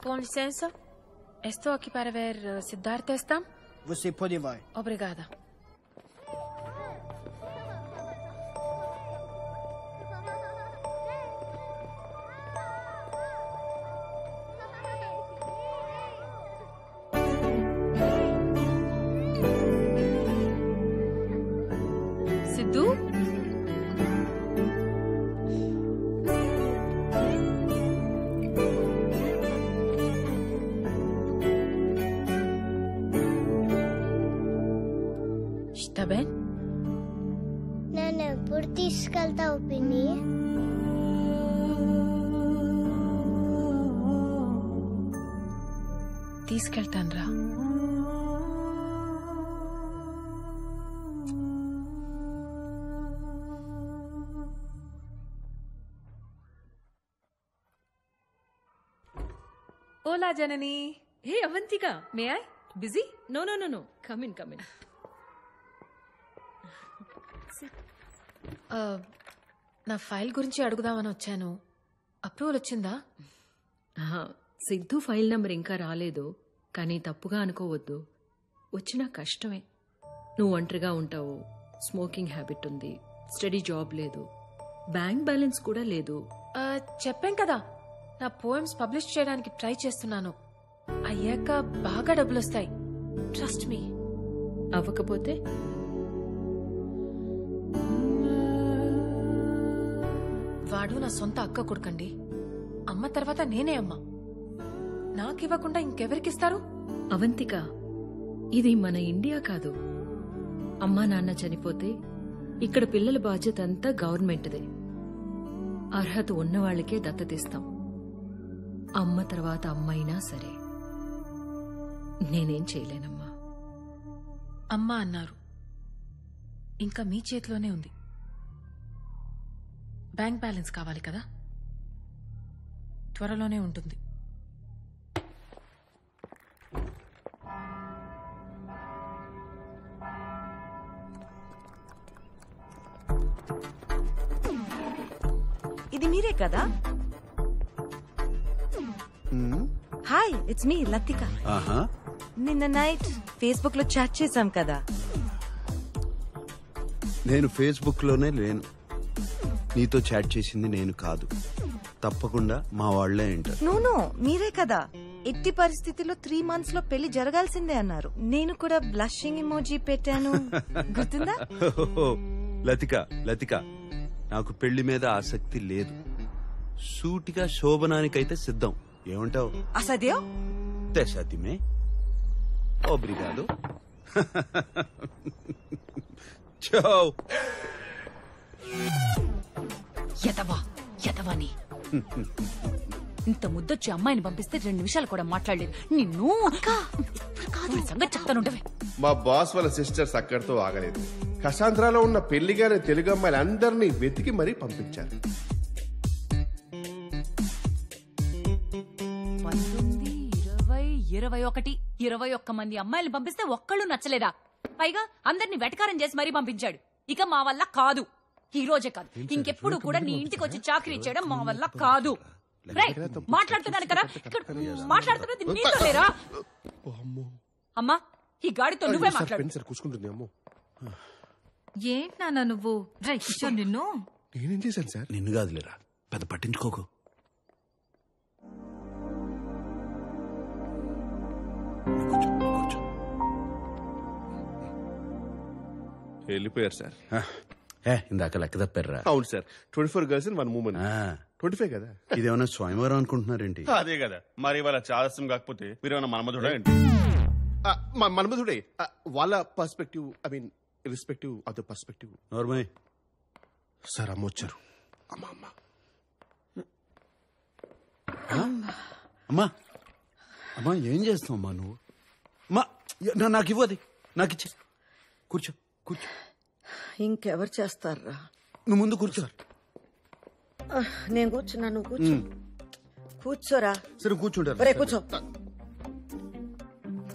Com licença. Estou aqui para ver Siddhartha Estam. Você pode vai. Obrigada. Sidhu? Está bem? నన్ను ఎప్పుడు తీసుకెళ్తావు పిన్ని? తీసుకెళ్తానురా. Hola, Janani. Hey, Avantika. May I? Busy? No. Come in. నా file గురించి అడుగుదామని వచ్చాను. Approval వచ్చిందా? Siddhu file number ఇంకా రాలేదు, కానీ తప్పుగా అనుకోవద్దు. వచ్చినా కష్టమే. నువ్వు ఒంటరిగా ఉంటావు, స్మోకింగ్ హ్యాబిట్ ఉంది, స్టడీ జాబ్ లేదు, బ్యాంక్ బ్యాలెన్స్ కూడా లేదు. చెప్పాం కదా, నా పోయమ్స్ పబ్లిష్ చేయడానికి ట్రై చేస్తున్నాను. అయ్యాక బాగా డబ్బులు వస్తాయి. Trust me. అవ్వకపోతే వాడు నా సొంత అక్క కొడుకండి. అమ్మ తర్వాత నేనే అమ్మ. నాకివ్వకుండా ఇంకెవరికిస్తారు? అవంతిక, ఇది మన ఇండియా కాదు. అమ్మా నాన్న చనిపోతే ఇక్కడ పిల్లల బాధ్యత అంతా గవర్నమెంట్దే. అర్హత ఉన్నవాళ్లకే దత్తతిస్తాం. అమ్మ తర్వాత అమ్మైనా సరే. నేనేం చేయలేనమ్మా. అమ్మ అన్నారు, ఇంకా మీ చేతిలోనే ఉంది. బ్యాంక్ బ్యాలెన్స్ కావాలి కదా, త్వరలోనే ఉంటుంది. ఇది మీరే కదా? Hi, it's me Latika. నిన్న నైట్ ఫేస్బుక్ లో చాట్ చేశాం కదా. నేను ఫేస్బుక్ లోనే లేను. నీతో చాట్ చేసింది నేను కాదు. తప్పకుండా మా వాళ్లే అంటారు. నో, మీరే కదా. ఎట్టి పరిస్థితిలో 3 months లో పెళ్లి జరగాల్సిందే అన్నారు. నేను కూడా బ్లషింగ్ ఇమోజీ పెట్టాను, గుర్తుందా? లతిక, నాకు పెళ్లి మీద ఆసక్తి లేదు. సూటిగా శోభనానికైతే సిద్ధం. ఏమంటావు? అసదేవ్ తెసాతిమే ఓబ్రిగాదో. చౌ యదవాని ఇంత ముద్దొచ్చి అమ్మాయిని పంపిస్తే 2 నిమిషాలు కూడా మాట్లాడలేదు. నిన్ను సంగతి చెప్తానుంటవే. మా బాస్ వాళ్ళ సిస్టర్స్ అక్కడితో ఆగలేదు. కసాంధ్రాలో ఉన్న పెళ్లిగానే తెలుగు అమ్మాయిలు అందరినీ వెతికి మరీ పంపించారు. 21 మంది అమ్మాయిలు పంపిస్తే ఒక్కళ్ళు నచ్చలేదా? పైగా అందరినీ వెటకారం చేసి మరీ పంపించాడు. ఇక మా వల్ల కాదు. ఈ రోజే కాదు, ఇంకెప్పుడు కూడా నీ ఇంటికి వచ్చి చాకరీ చేయడం మా వల్ల కాదు. మాట్లాడుతున్నాను కదా, మాట్లాడుతున్నది నీతో లేరా? అమ్మా, ఈ గాడితో నువ్వే మాట్లాడు. కూర్చుంటుంది. అమ్మో, ఏంటి నాన్న నువ్వు? కిషోర్, నిన్ను నేనేం చేశాను సార్? నిన్ను కాదులేరా, పెద్ద పట్టించుకోకు. వెళ్ళిపోయారు సార్. ఇందాక లెక్క తప్పారా? అవును సార్. 24 girls in 1 woman. 25 కదా. ఇదేమన్నా స్వయంవరం అనుకుంటున్నారేంటి? అదే కదా. మరి వాళ్ళ చాదస్యం కాకపోతే మీరేమన్నా మన్మధుడా ఏంటి? మన్మధుడే. వాళ్ళ perspective, I mean irrespective of the perspective. Normal sir అమ్మ వచ్చారు. అమ్మా అమ్మా, ఏం చేస్తావు అమ్మా నువ్వు? అమ్మా, నాకు ఇవ్వది, నాకు ఇచ్చే. కూర్చో. ఇంకెవరు చేస్తారా? నువ్వు ముందు కూర్చో. నేను కూర్చున్నా, నువ్వు కూర్చో. కూర్చోరా. సరే కూర్చుంటారు. ఒరే కూర్చో.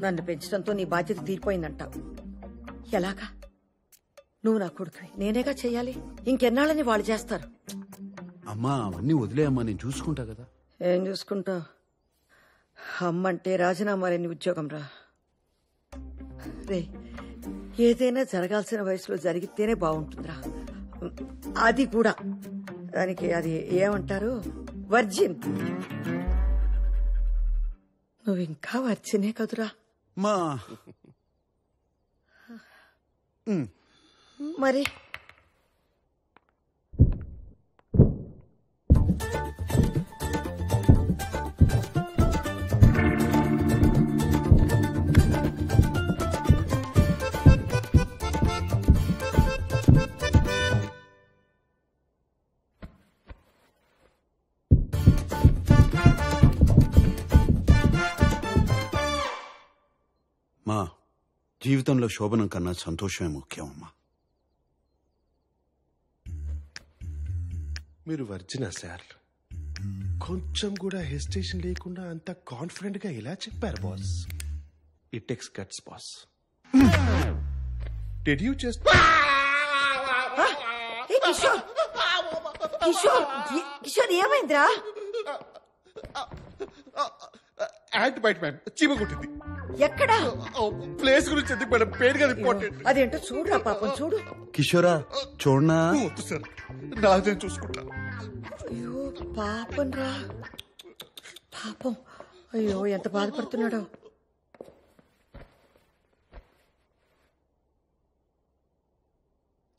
నన్ను పెంచడంతో నీ బాధ్యత తీరిపోయిందంటావు. ఎలాగా? నువ్వు నా కొడుకు, నేనేగా చెయ్యాలి. ఇంకెన్నాళ్ళని వాళ్ళు చేస్తారు. అమ్మా, అవన్నీ వదిలేయమ్మా, నేను చూసుకుంటా కదా. ఏం చూసుకుంటావు? అమ్మంటే రాజీనామా లేని ఉద్యోగం రా. రే, ఏదైనా జరగాల్సిన వయసులో జరిగితేనే బాగుంటుందిరా. అది కూడా దానికి అది ఏమంటారు, వర్జిన్. నువ్వు ఇంకా వర్జినే కదురా. మా మరి మా జీవితంలో శోభనం కన్నా సంతోషమే ముఖ్యం అమ్మా. మీరు వర్జినా సార్? కొంచెం కూడా హెసిటేషన్ లేకుండా అంత కాన్ఫిడెంట్ గా ఎలా చెప్పారు boss? It takes guts boss. Did you just Kishore, Kishore, Kishore ఏమైందిరా? యాంట్ బైట్ మ్యామ్, చీమ కొట్టింది. ఎక్కడా? ప్లేస్ గురించి ఎందుకు మేడం, పేరు కదా ఇంపార్టెంట్. అదేంటో చూడురా పాపం, చూడు. కిషోరా చూడనా? వద్దు సార్, నాదే చూసుకుంటా. అయ్యో పాపం రా, పాపం. అయ్యో ఎంత బాధపడుతున్నాడో.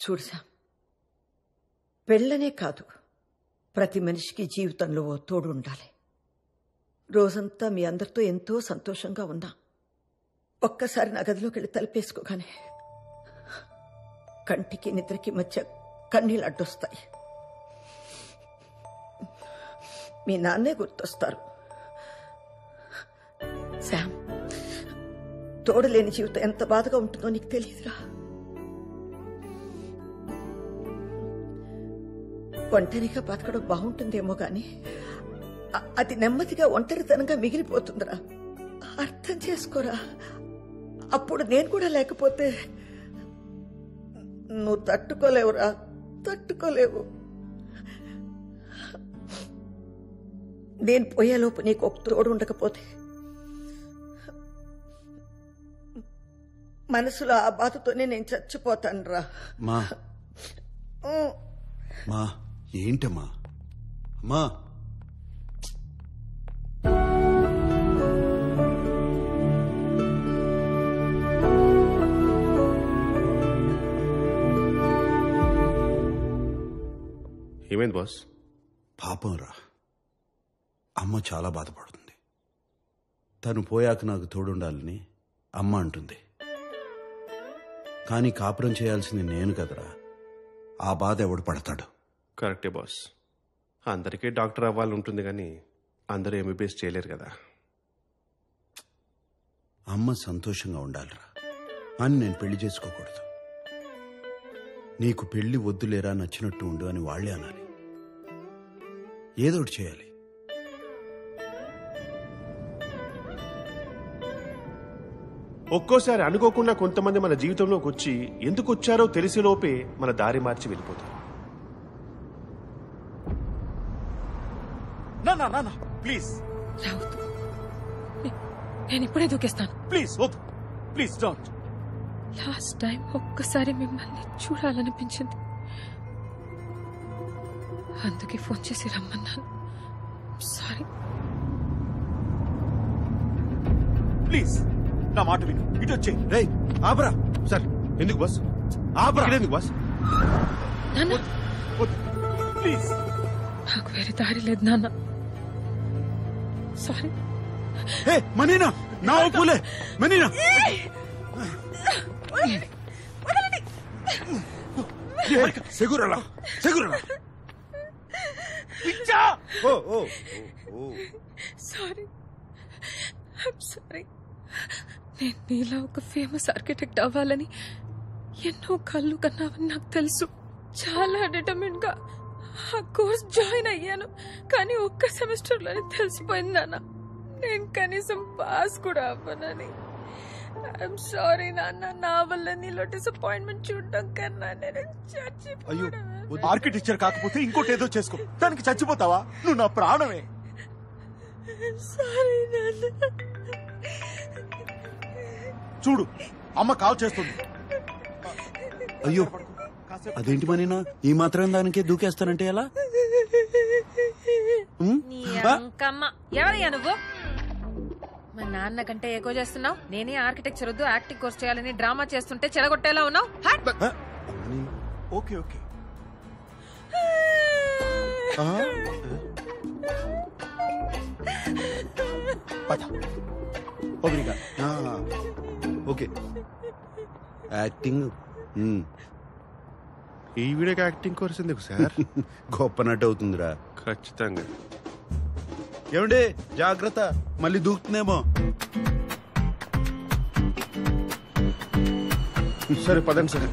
చూడు సామ్, పెళ్ళనే కాదు, ప్రతి మనిషికి జీవితంలో ఓ తోడు ఉండాలి. రోజంతా మీ అందరితో ఎంతో సంతోషంగా ఉన్నా ఒక్కసారి నా గదిలోకి వెళ్ళి తలుపేసుకోగానే కంటికి నిద్రకి మధ్య కన్నీళ్ళు అడ్డొస్తాయి. మీ నాన్నే గుర్తొస్తారు. శామ్, తోడు లేని జీవితం ఎంత బాధగా ఉంటుందో నీకు తెలియదురా. ఒంటరిగా బతకడం బాగుంటుందేమో గాని అది నెమ్మదిగా ఒంటరితనంగా మిగిలిపోతుందిరా. అర్థం చేసుకోరా. అప్పుడు నేను కూడా లేకపోతే నువ్వు తట్టుకోలేవురా, తట్టుకోలేవు. నేను పోయేలోపు నీకు ఒక తోడు ఉండకపోతే మనసులో ఆ బాధతోనే నేను చచ్చిపోతాను రా. మా మా ఏంటమ్మా? అమ్మా ఏమైంది బాస్? పాపం రా, అమ్మ చాలా బాధపడుతుంది. తను పోయాక నాకు తోడుండాలని అమ్మ అంటుంది. కానీ కాపురం చేయాల్సింది నేను కదరా. ఆ బాధ ఎవడు పడతాడు? కరెక్టే బాస్, అందరికీ డాక్టర్ అవ్వాలి ఉంటుంది కానీ అందరూ ఎంబీబీఎస్ చేయలేరు కదా. అమ్మ సంతోషంగా ఉండాలిరా అని నేను పెళ్లి చేసుకోకూడదు. నీకు పెళ్లి వద్దులేరా, నచ్చినట్టు ఉండు అని వాళ్లే అనాలి. ఏదోటి చేయాలి. ఒక్కోసారి అనుకోకుండా కొంతమంది మన జీవితంలోకి వచ్చి ఎందుకు వచ్చారో తెలిసేలోపే మన దారి మార్చి వెళ్ళిపోతారు. ప్లీజ్ రావద్దు, నేను ఇప్పుడే దూకేస్తాను. ప్లీజ్ వద్దు, ప్లీజ్ డోంట్. లాస్ట్ టైం ఒక్కసారి మిమ్మల్ని చూడాలనిపించింది, అందుకే ఫోన్ చేసి రమ్మన్నాను. సారీ. ప్లీజ్ నా మాట విను, ఇటు వచ్చే. రేయ్ ఆపరా. సార్ ఎందుకు బాస్? ఆపరా. ఎందుకు బాస్? నాన్న, ప్లీజ్. నాకు వేరే దారి లేదు నాన్న. సారీ. మనీనా నా పూలే, మనీనా సెగురలా, సెగురలా. Sorry, sorry. నేను నీలా ఒక ఫేమస్ ఆర్కిటెక్ట్ అవ్వాలని ఎన్నో కళ్ళు కన్నావని నాకు తెలుసు. చాలా డిటర్మిన్ గా ఆ కోర్స్ జాయిన్ అయ్యాను. కానీ ఒక్క సెమిస్టర్ లోనే తెలిసిపోయింది నాన్న, నేను కనీసం పాస్ కూడా అవ్వనని. ఐఎమ్ సారీ నాన్న, నా వల్ల నీలో డిసప్పాయింట్మెంట్ చూడడం కన్నా నేను చచ్చిపోయాను. ఆర్కిటెక్చర్ కాకపోతే ఇంకోటి ఏదో చేసుకో, దానికి చచ్చిపోతావా? నువ్వు నా ప్రాణమే. చూడు అమ్మ కాల్ చేస్తుంది. అయ్యో అదేంటి మనీనా ఈ మాత్రం దానికే దూకేస్తానంటే ఎలా? అంకమ్మ ఎవరయ్యా నువ్వు? మా నాన్న కంటే ఎక్కువ చేస్తున్నావు. నేనే ఆర్కిటెక్చర్ వద్దు యాక్టింగ్ కోర్స్ చేయాలని డ్రామా చేస్తుంటే చెడగొట్టేలా ఉన్నావు. ఓకే ఓకే ఓకే యాక్టింగ్ ఈ వీడియోకి యాక్టింగ్ కోర్స్ ఎందుకు సార్? గొప్ప నటు అవుతుందిరా. ఖచ్చితంగా. ఏమండి జాగ్రత్త, మళ్ళీ దూకుతుందేమో. సరే పదండి సార్.